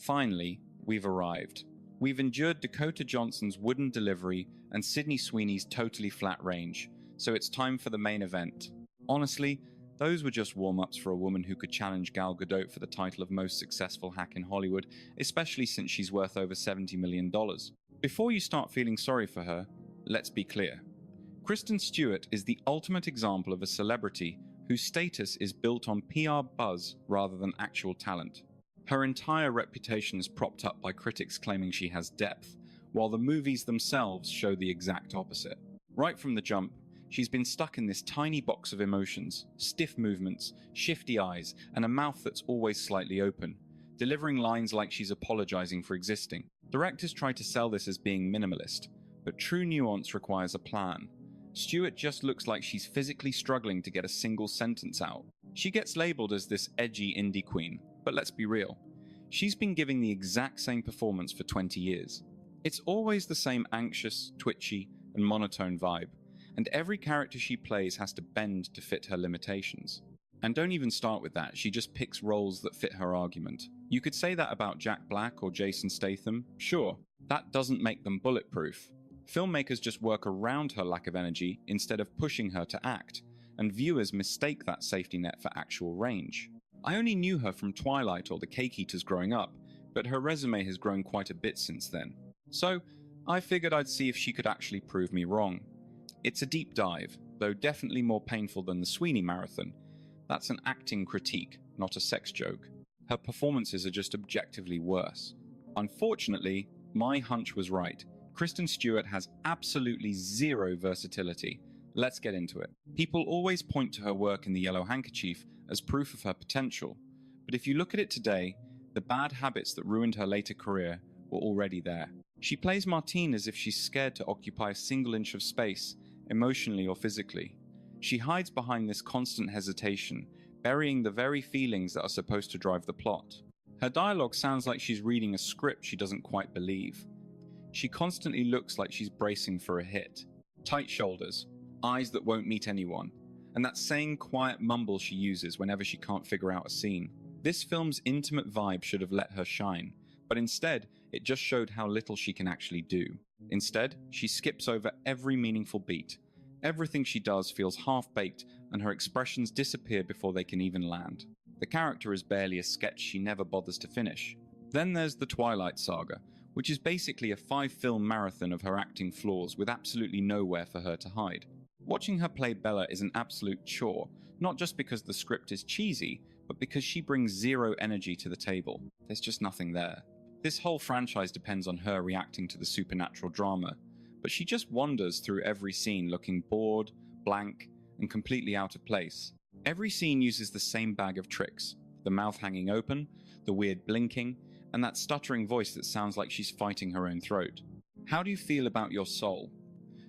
Finally, we've arrived. We've endured Dakota Johnson's wooden delivery and Sydney Sweeney's totally flat range, so it's time for the main event. Honestly, those were just warm-ups for a woman who could challenge Gal Gadot for the title of most successful hack in Hollywood, especially since she's worth over $70 million. Before you start feeling sorry for her, let's be clear. Kristen Stewart is the ultimate example of a celebrity whose status is built on PR buzz rather than actual talent. Her entire reputation is propped up by critics claiming she has depth, while the movies themselves show the exact opposite. Right from the jump, she's been stuck in this tiny box of emotions, stiff movements, shifty eyes, and a mouth that's always slightly open, delivering lines like she's apologizing for existing. Directors try to sell this as being minimalist, but true nuance requires a plan. Stewart just looks like she's physically struggling to get a single sentence out. She gets labeled as this edgy indie queen, but let's be real. She's been giving the exact same performance for 20 years. It's always the same anxious, twitchy, and monotone vibe, and every character she plays has to bend to fit her limitations. And don't even start with that, she just picks roles that fit her argument. You could say that about Jack Black or Jason Statham, sure, that doesn't make them bulletproof. Filmmakers just work around her lack of energy instead of pushing her to act, and viewers mistake that safety net for actual range. I only knew her from Twilight or The Cake Eaters growing up, but her resume has grown quite a bit since then. So, I figured I'd see if she could actually prove me wrong. It's a deep dive, though definitely more painful than the Sweeney Marathon. That's an acting critique, not a sex joke. Her performances are just objectively worse. Unfortunately, my hunch was right. Kristen Stewart has absolutely zero versatility. Let's get into it. People always point to her work in The Yellow Handkerchief as proof of her potential, but if you look at it today, the bad habits that ruined her later career were already there. She plays Martine as if she's scared to occupy a single inch of space, emotionally or physically. She hides behind this constant hesitation, burying the very feelings that are supposed to drive the plot. Her dialogue sounds like she's reading a script she doesn't quite believe. She constantly looks like she's bracing for a hit. Tight shoulders, eyes that won't meet anyone, and that same quiet mumble she uses whenever she can't figure out a scene. This film's intimate vibe should have let her shine, but instead, it just showed how little she can actually do. Instead, she skips over every meaningful beat. Everything she does feels half-baked, and her expressions disappear before they can even land. The character is barely a sketch she never bothers to finish. Then there's the Twilight Saga, which is basically a 5-film marathon of her acting flaws with absolutely nowhere for her to hide. Watching her play Bella is an absolute chore, not just because the script is cheesy, but because she brings zero energy to the table. There's just nothing there. This whole franchise depends on her reacting to the supernatural drama, but she just wanders through every scene looking bored, blank, and completely out of place. Every scene uses the same bag of tricks: the mouth hanging open, the weird blinking, and that stuttering voice that sounds like she's fighting her own throat. How do you feel about your soul?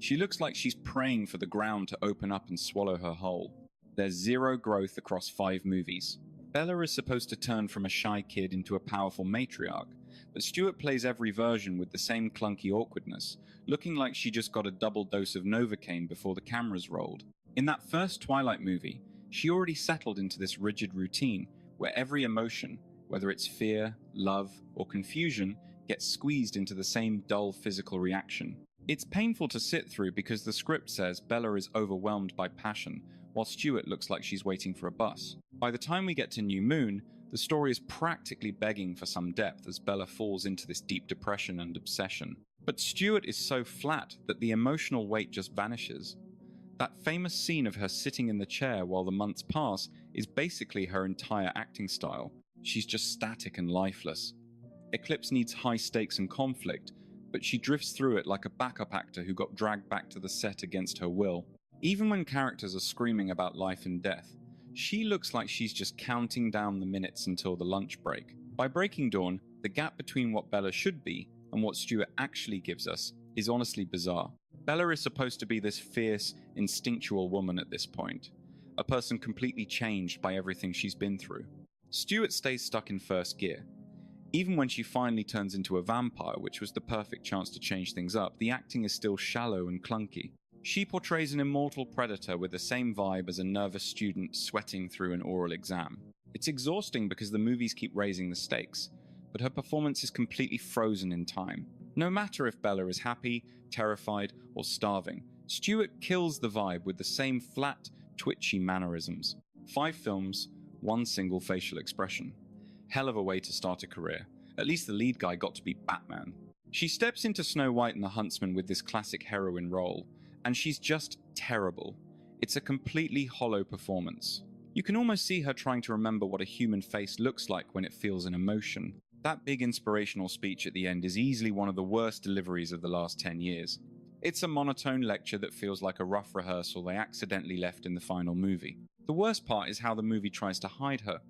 She looks like she's praying for the ground to open up and swallow her whole. There's zero growth across 5 movies. Bella is supposed to turn from a shy kid into a powerful matriarch, but Stewart plays every version with the same clunky awkwardness, looking like she just got a double dose of Novocaine before the cameras rolled. In that first Twilight movie, she already settled into this rigid routine where every emotion, whether it's fear, love, or confusion, gets squeezed into the same dull physical reaction. It's painful to sit through because the script says Bella is overwhelmed by passion, while Stewart looks like she's waiting for a bus. By the time we get to New Moon, the story is practically begging for some depth as Bella falls into this deep depression and obsession. But Stewart is so flat that the emotional weight just vanishes. That famous scene of her sitting in the chair while the months pass is basically her entire acting style. She's just static and lifeless. Eclipse needs high stakes and conflict, but she drifts through it like a backup actor who got dragged back to the set against her will. Even when characters are screaming about life and death, she looks like she's just counting down the minutes until the lunch break. By Breaking Dawn, the gap between what Bella should be and what Stewart actually gives us is honestly bizarre. Bella is supposed to be this fierce, instinctual woman at this point, a person completely changed by everything she's been through. Stewart stays stuck in first gear. Even when she finally turns into a vampire, which was the perfect chance to change things up, the acting is still shallow and clunky. She portrays an immortal predator with the same vibe as a nervous student sweating through an oral exam. It's exhausting because the movies keep raising the stakes. but her performance is completely frozen in time. No matter if Bella is happy, terrified, or starving, Stewart kills the vibe with the same flat, twitchy mannerisms. 5 films, 1 single facial expression. Hell of a way to start a career. At least the lead guy got to be Batman. She steps into Snow White and the Huntsman with this classic heroine role, and she's just terrible. It's a completely hollow performance. You can almost see her trying to remember what a human face looks like when it feels an emotion. That big inspirational speech at the end is easily one of the worst deliveries of the last 10 years. It's a monotone lecture that feels like a rough rehearsal they accidentally left in the final movie. The worst part is how the movie tries to hide her.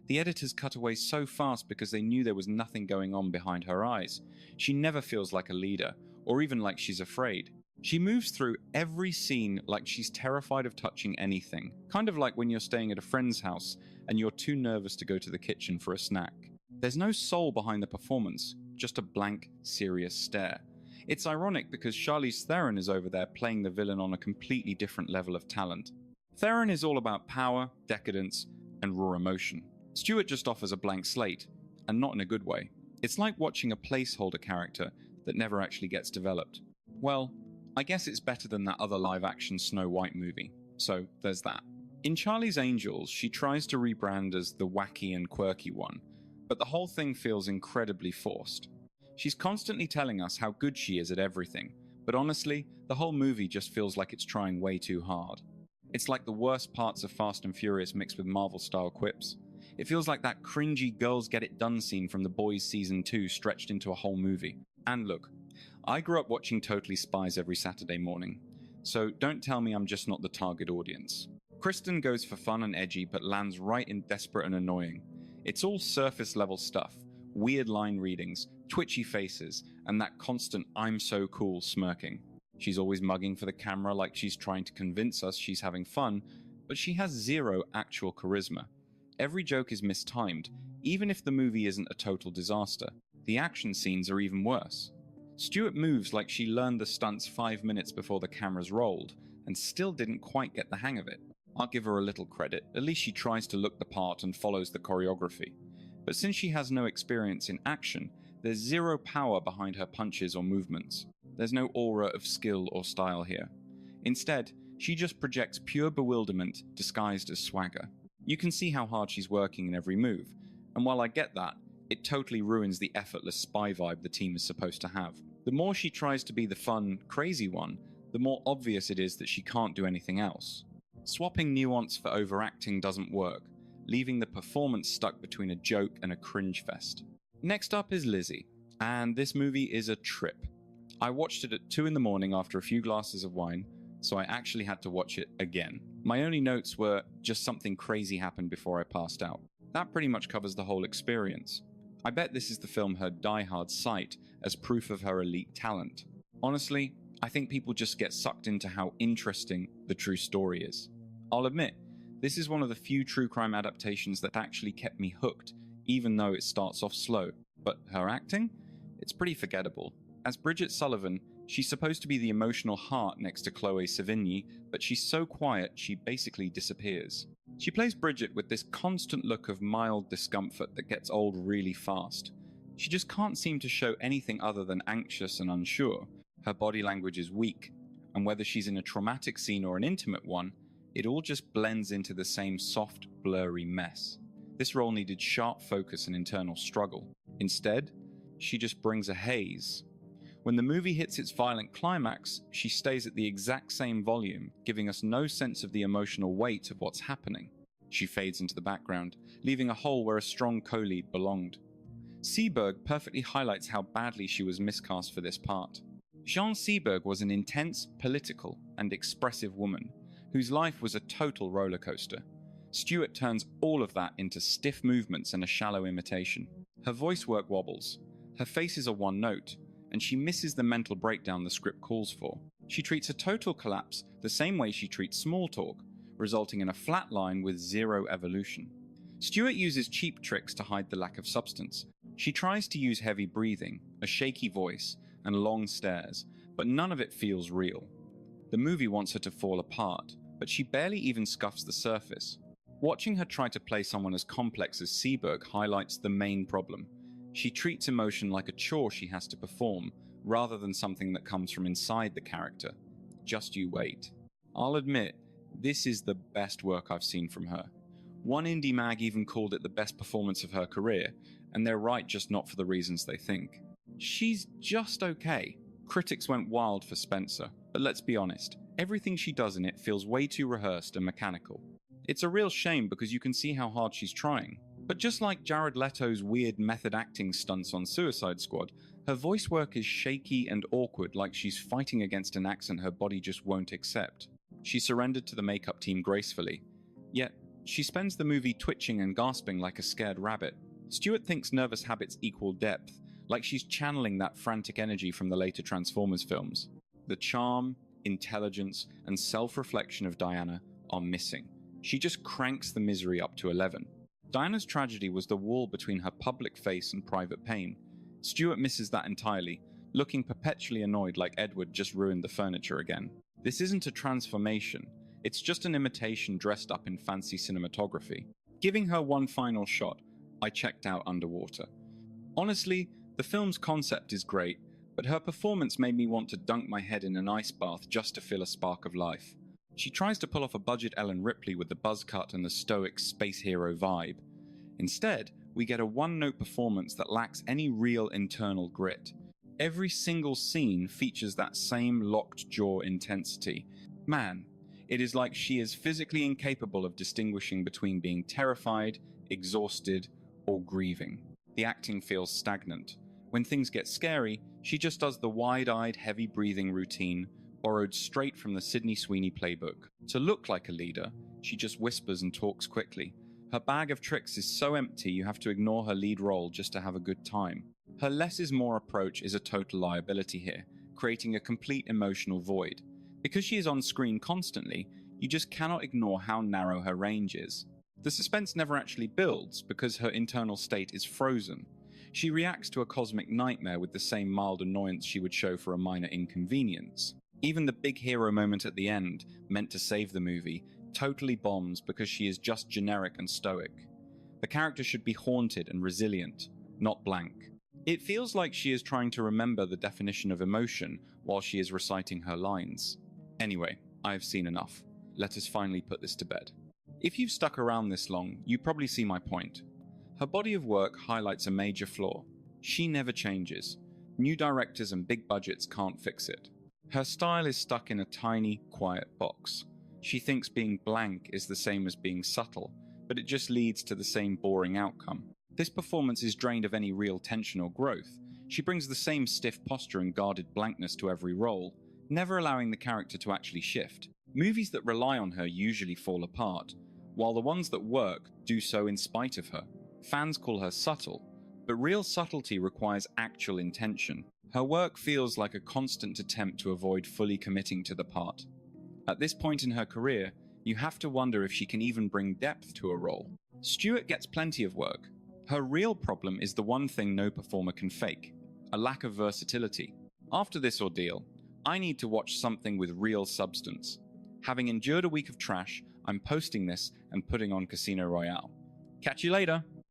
The editors cut away so fast because they knew there was nothing going on behind her eyes. She never feels like a leader, or even like she's afraid. She moves through every scene like she's terrified of touching anything, kind of like when you're staying at a friend's house and you're too nervous to go to the kitchen for a snack. There's no soul behind the performance, just a blank, serious stare. It's ironic because Charlize Theron is over there playing the villain on a completely different level of talent. Theron is all about power, decadence, and raw emotion. Stewart just offers a blank slate, and not in a good way. It's like watching a placeholder character that never actually gets developed. Well, I guess it's better than that other live-action Snow White movie, so there's that. In Charlie's Angels, she tries to rebrand as the wacky and quirky one, but the whole thing feels incredibly forced. She's constantly telling us how good she is at everything, but honestly, the whole movie just feels like it's trying way too hard. It's like the worst parts of Fast and Furious mixed with Marvel-style quips. It feels like that cringy Girls Get It Done scene from The Boys Season 2 stretched into a whole movie. And look, I grew up watching Totally Spies every Saturday morning, so don't tell me I'm just not the target audience. Kristen goes for fun and edgy but lands right in desperate and annoying. It's all surface-level stuff, weird line readings, twitchy faces, and that constant "I'm so cool" smirking. She's always mugging for the camera like she's trying to convince us she's having fun, but she has zero actual charisma. Every joke is mistimed, even if the movie isn't a total disaster. The action scenes are even worse. Stewart moves like she learned the stunts 5 minutes before the cameras rolled, and still didn't quite get the hang of it. I'll give her a little credit, at least she tries to look the part and follows the choreography. But since she has no experience in action, there's zero power behind her punches or movements. There's no aura of skill or style here. Instead, she just projects pure bewilderment disguised as swagger. You can see how hard she's working in every move, and while I get that, it totally ruins the effortless spy vibe the team is supposed to have. The more she tries to be the fun, crazy one, the more obvious it is that she can't do anything else. Swapping nuance for overacting doesn't work, leaving the performance stuck between a joke and a cringe fest. Next up is Lizzie, and this movie is a trip. I watched it at 2 in the morning after a few glasses of wine, so I actually had to watch it again. My only notes were just something crazy happened before I passed out. That pretty much covers the whole experience. I bet this is the film her diehards cite as proof of her elite talent. Honestly, I think people just get sucked into how interesting the true story is. I'll admit, this is one of the few true crime adaptations that actually kept me hooked, even though it starts off slow. But her acting? It's pretty forgettable. As Bridget Sullivan, she's supposed to be the emotional heart next to Chloe Sevigny, but she's so quiet she basically disappears. She plays Bridget with this constant look of mild discomfort that gets old really fast. She just can't seem to show anything other than anxious and unsure. Her body language is weak, and whether she's in a traumatic scene or an intimate one, it all just blends into the same soft, blurry mess. This role needed sharp focus and internal struggle. Instead, she just brings a haze. When the movie hits its violent climax, she stays at the exact same volume, giving us no sense of the emotional weight of what's happening. She fades into the background, leaving a hole where a strong co-lead belonged. Seberg perfectly highlights how badly she was miscast for this part. Jean Seberg was an intense, political, and expressive woman, whose life was a total roller coaster. Stewart turns all of that into stiff movements and a shallow imitation. Her voice work wobbles, her face is a one note, and she misses the mental breakdown the script calls for. She treats a total collapse the same way she treats small talk, resulting in a flat line with zero evolution. Stewart uses cheap tricks to hide the lack of substance. She tries to use heavy breathing, a shaky voice, and long stares, but none of it feels real. The movie wants her to fall apart, but she barely even scuffs the surface. Watching her try to play someone as complex as Seberg highlights the main problem. She treats emotion like a chore she has to perform, rather than something that comes from inside the character. Just you wait. I'll admit, this is the best work I've seen from her. One indie mag even called it the best performance of her career, and they're right, just not for the reasons they think. She's just okay. Critics went wild for Spencer, but let's be honest, everything she does in it feels way too rehearsed and mechanical. It's a real shame because you can see how hard she's trying. But just like Jared Leto's weird method acting stunts on Suicide Squad, her voice work is shaky and awkward, like she's fighting against an accent her body just won't accept. She surrendered to the makeup team gracefully, yet she spends the movie twitching and gasping like a scared rabbit. Stewart thinks nervous habits equal depth, like she's channeling that frantic energy from the later Transformers films. The charm, intelligence, and self-reflection of Diana are missing. She just cranks the misery up to 11. Diana's tragedy was the wall between her public face and private pain. Stewart misses that entirely, looking perpetually annoyed like Edward just ruined the furniture again. This isn't a transformation, it's just an imitation dressed up in fancy cinematography. Giving her one final shot, I checked out underwater. Honestly, the film's concept is great, but her performance made me want to dunk my head in an ice bath just to feel a spark of life. She tries to pull off a budget Ellen Ripley with the buzz cut and the stoic space hero vibe. Instead, we get a one-note performance that lacks any real internal grit. Every single scene features that same locked jaw intensity. Man, it is like she is physically incapable of distinguishing between being terrified, exhausted, or grieving. The acting feels stagnant. When things get scary, she just does the wide-eyed, heavy-breathing routine, borrowed straight from the Sydney Sweeney playbook. To look like a leader, she just whispers and talks quickly. Her bag of tricks is so empty you have to ignore her lead role just to have a good time. Her less is more approach is a total liability here, creating a complete emotional void. Because she is on screen constantly, you just cannot ignore how narrow her range is. The suspense never actually builds because her internal state is frozen. She reacts to a cosmic nightmare with the same mild annoyance she would show for a minor inconvenience. Even the big hero moment at the end, meant to save the movie, totally bombs because she is just generic and stoic. The character should be haunted and resilient, not blank. It feels like she is trying to remember the definition of emotion while she is reciting her lines. Anyway, I have seen enough. Let us finally put this to bed. If you've stuck around this long, you probably see my point. Her body of work highlights a major flaw. She never changes. New directors and big budgets can't fix it. Her style is stuck in a tiny, quiet box. She thinks being blank is the same as being subtle, but it just leads to the same boring outcome. This performance is drained of any real tension or growth. She brings the same stiff posture and guarded blankness to every role, never allowing the character to actually shift. Movies that rely on her usually fall apart, while the ones that work do so in spite of her. Fans call her subtle, but real subtlety requires actual intention. Her work feels like a constant attempt to avoid fully committing to the part. At this point in her career, you have to wonder if she can even bring depth to a role. Stewart gets plenty of work. Her real problem is the one thing no performer can fake: a lack of versatility. After this ordeal, I need to watch something with real substance. Having endured a week of trash, I'm posting this and putting on Casino Royale. Catch you later!